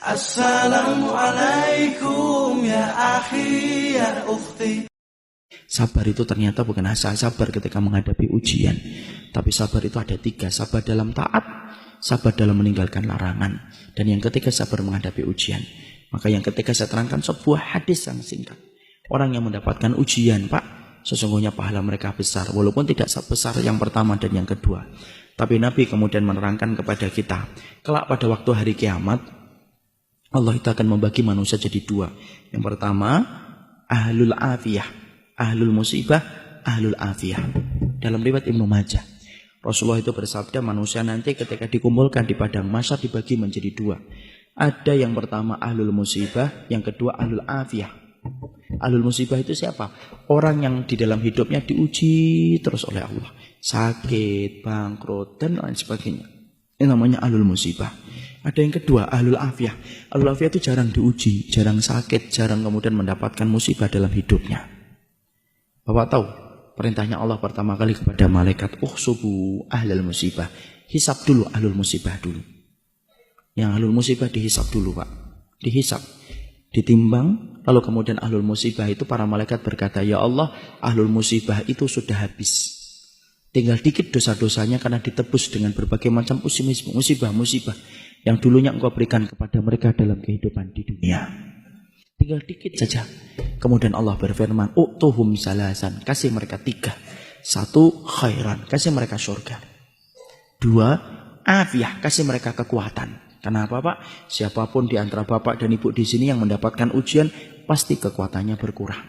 Assalamualaikum ya akhi ya ukhti. Sabar itu ternyata bukan hanya sabar ketika menghadapi ujian, tapi sabar itu ada 3. Sabar dalam taat, sabar dalam meninggalkan larangan, dan yang ketiga sabar menghadapi ujian. Maka yang ketiga saya terangkan sebuah hadis yang singkat. Orang yang mendapatkan ujian, Pak, sesungguhnya pahala mereka besar, walaupun tidak sebesar yang pertama dan yang kedua. Tapi Nabi kemudian menerangkan kepada kita, kelak pada waktu hari kiamat, Allah itu akan membagi manusia jadi 2. Yang pertama, ahlul afiyah, ahlul musibah, ahlul afiyah. Dalam riwayat Ibnu Majah, Rasulullah itu bersabda, manusia nanti ketika dikumpulkan di padang mahsyar dibagi menjadi 2. Ada yang pertama ahlul musibah, yang kedua ahlul afiyah. Ahlul musibah itu siapa? Orang yang di dalam hidupnya diuji terus oleh Allah, sakit, bangkrut, dan lain sebagainya. Ini namanya ahlul musibah. Ada yang kedua, ahlul afiyah. Ahlul afiyah itu jarang diuji, jarang sakit, jarang kemudian mendapatkan musibah dalam hidupnya. Bapak tahu, perintahnya Allah pertama kali kepada malaikat, uhsubu ahlul musibah. Hisab dulu ahlul musibah dulu. Yang ahlul musibah dihisab dulu, Pak. Dihisab, ditimbang, lalu kemudian ahlul musibah itu para malaikat berkata, ya Allah, ahlul musibah itu sudah habis. Tinggal dikit dosa-dosanya karena ditebus dengan berbagai macam musibah-musibah yang dulunya engkau berikan kepada mereka dalam kehidupan di dunia. Tinggal dikit saja. Kemudian Allah berfirman, u'tuhum salasan, kasih mereka 3. 1, khairan, kasih mereka surga. 2, afiyah, kasih mereka kekuatan. Kenapa, Pak? Siapapun di antara Bapak dan Ibu di sini yang mendapatkan ujian, pasti kekuatannya berkurang.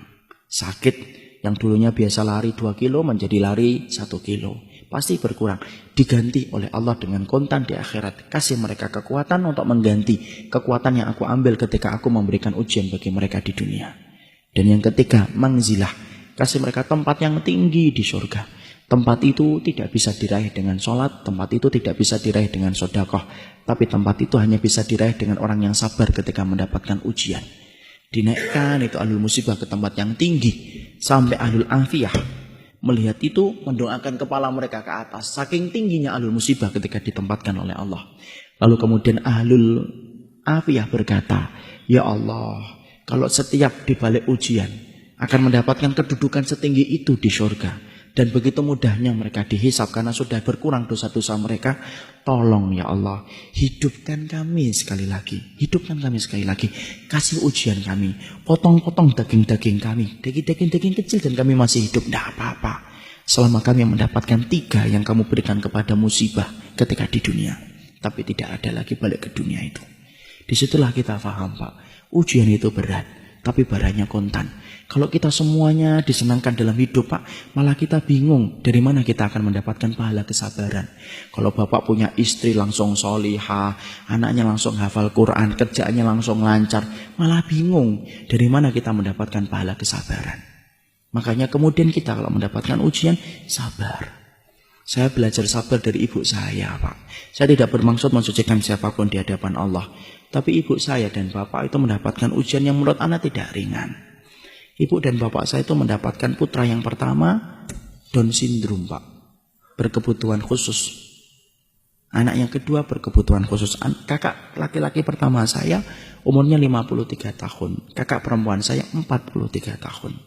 Sakit, yang dulunya biasa lari 2 kilo menjadi lari 1 kilo. Pasti berkurang. Diganti oleh Allah dengan kontan di akhirat. Kasih mereka kekuatan untuk mengganti kekuatan yang aku ambil ketika aku memberikan ujian bagi mereka di dunia. Dan yang ketiga, manzilah. Kasih mereka tempat yang tinggi di surga. Tempat itu tidak bisa diraih dengan sholat. Tempat itu tidak bisa diraih dengan sedekah. Tapi tempat itu hanya bisa diraih dengan orang yang sabar ketika mendapatkan ujian. Dinaikkan itu ahlul musibah ke tempat yang tinggi. Sampai ahlul afiyah melihat itu mendoakan kepala mereka ke atas. Saking tingginya ahlul musibah ketika ditempatkan oleh Allah. Lalu kemudian ahlul afiyah berkata, ya Allah, kalau setiap dibalik ujian akan mendapatkan kedudukan setinggi itu di surga, dan begitu mudahnya mereka dihisab karena sudah berkurang dosa-dosa mereka, tolong ya Allah, hidupkan kami sekali lagi. Hidupkan kami sekali lagi. Kasih ujian kami. Potong-potong daging-daging kami. Daging-daging kecil dan kami masih hidup. Tidak apa-apa. Selama kami mendapatkan 3 yang kamu berikan kepada musibah ketika di dunia. Tapi tidak ada lagi balik ke dunia itu. Disitulah kita paham, Pak. Ujian itu berat, tapi barangnya kontan. Kalau kita semuanya disenangkan dalam hidup, Pak, malah kita bingung dari mana kita akan mendapatkan pahala kesabaran. Kalau Bapak punya istri langsung solihah, anaknya langsung hafal Quran, kerjaannya langsung lancar, malah bingung dari mana kita mendapatkan pahala kesabaran. Makanya kemudian kita kalau mendapatkan ujian, sabar. Saya belajar sabar dari ibu saya, Pak. Saya tidak bermaksud mensucikan siapapun di hadapan Allah. Tapi ibu saya dan bapak itu mendapatkan ujian yang menurut anak tidak ringan. Ibu dan bapak saya itu mendapatkan putra yang pertama Down syndrome, Pak. Berkebutuhan khusus. Anak yang kedua berkebutuhan khusus. Kakak laki-laki pertama saya umurnya 53 tahun. Kakak perempuan saya 43 tahun.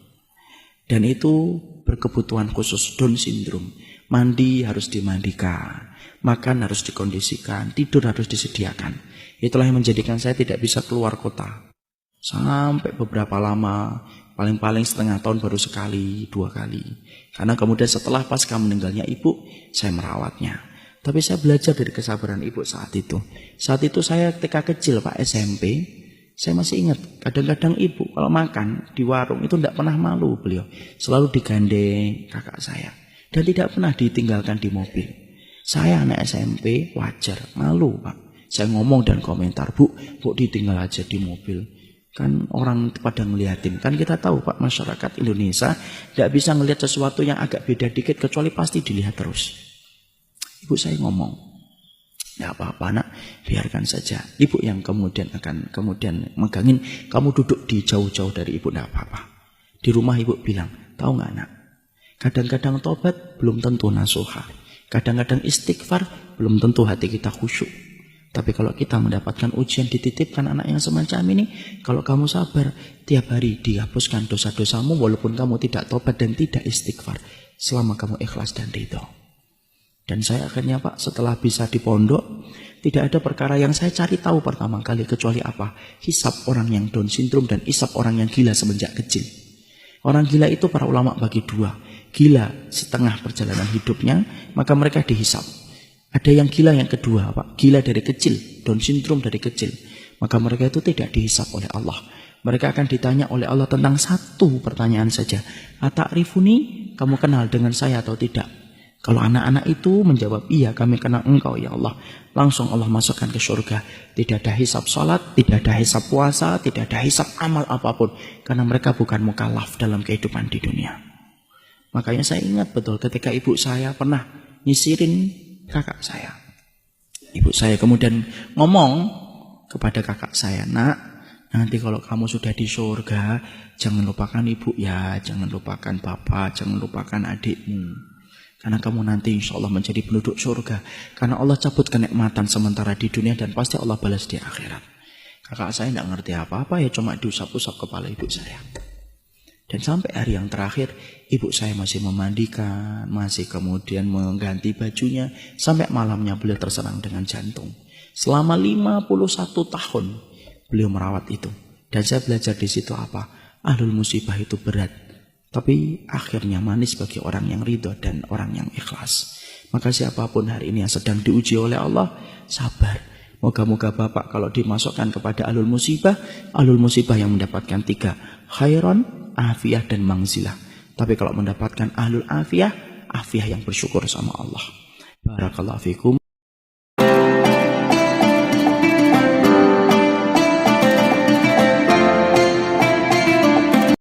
Dan itu berkebutuhan khusus, Down syndrome. Mandi harus dimandikan, makan harus dikondisikan, tidur harus disediakan. Itulah yang menjadikan saya tidak bisa keluar kota. Sampai beberapa lama, paling-paling setengah tahun baru sekali, 2 kali. Karena kemudian setelah pasca meninggalnya ibu, saya merawatnya. Tapi saya belajar dari kesabaran ibu saat itu. Saat itu saya ketika kecil, Pak, SMP, saya masih ingat, kadang-kadang ibu kalau makan di warung itu tidak pernah malu beliau. Selalu digandeng kakak saya. Dan tidak pernah ditinggalkan di mobil. Saya anak SMP, wajar, malu, Pak. Saya ngomong dan komentar, Bu ditinggal aja di mobil. Kan orang pada ngeliatin. Kan kita tahu, Pak, masyarakat Indonesia tidak bisa ngelihat sesuatu yang agak beda dikit, kecuali pasti dilihat terus. Ibu saya ngomong, tidak apa-apa nak, biarkan saja. Ibu yang kemudian akan megangin, kamu duduk di jauh-jauh dari ibu, tidak apa-apa. Di rumah ibu bilang, tahu nggak nak? Kadang-kadang tobat belum tentu nasuha. Kadang-kadang istighfar belum tentu hati kita khusyuk. Tapi kalau kita mendapatkan ujian, dititipkan anak yang semacam ini, kalau kamu sabar, tiap hari dihapuskan dosa-dosamu walaupun kamu tidak tobat dan tidak istighfar, selama kamu ikhlas dan ridho. Dan saya akhirnya Pak, setelah bisa di pondok, tidak ada perkara yang saya cari tahu pertama kali kecuali apa? Hisab orang yang Down syndrome dan hisab orang yang gila semenjak kecil. Orang gila itu para ulama bagi dua. Gila setengah perjalanan hidupnya, maka mereka dihisab. Ada yang gila yang kedua, Pak. Gila dari kecil, Down syndrome dari kecil. Maka mereka itu tidak dihisab oleh Allah. Mereka akan ditanya oleh Allah tentang satu pertanyaan saja. Ata'rifuni, kamu kenal dengan saya atau tidak? Kalau anak-anak itu menjawab, iya kami kenal engkau ya Allah. Langsung Allah masukkan ke surga. Tidak ada hisab salat, tidak ada hisab puasa, tidak ada hisab amal apapun. Karena mereka bukan mukallaf dalam kehidupan di dunia. Makanya saya ingat betul ketika ibu saya pernah nyisirin kakak saya. Ibu saya kemudian ngomong kepada kakak saya, nak, nanti kalau kamu sudah di surga, jangan lupakan ibu ya, jangan lupakan bapak, jangan lupakan adikmu. Karena kamu nanti insya Allah menjadi penduduk surga. Karena Allah cabut kenikmatan sementara di dunia dan pasti Allah balas di akhirat. Kakak saya tidak ngerti apa-apa ya, cuma diusap-usap kepala ibu saya. Dan sampai hari yang terakhir, ibu saya masih memandikan, masih kemudian mengganti bajunya, sampai malamnya beliau terserang dengan jantung. Selama 51 tahun beliau merawat itu. Dan saya belajar di situ apa? Ahlul musibah itu berat, tapi akhirnya manis bagi orang yang ridho dan orang yang ikhlas. Maka siapapun hari ini yang sedang diuji oleh Allah, sabar. Moga-moga Bapak kalau dimasukkan kepada ahlul musibah yang mendapatkan 3, khairon, afiyah dan mangzilah. Tapi kalau mendapatkan ahlul afiyah yang bersyukur sama Allah. Barakallahu fikum.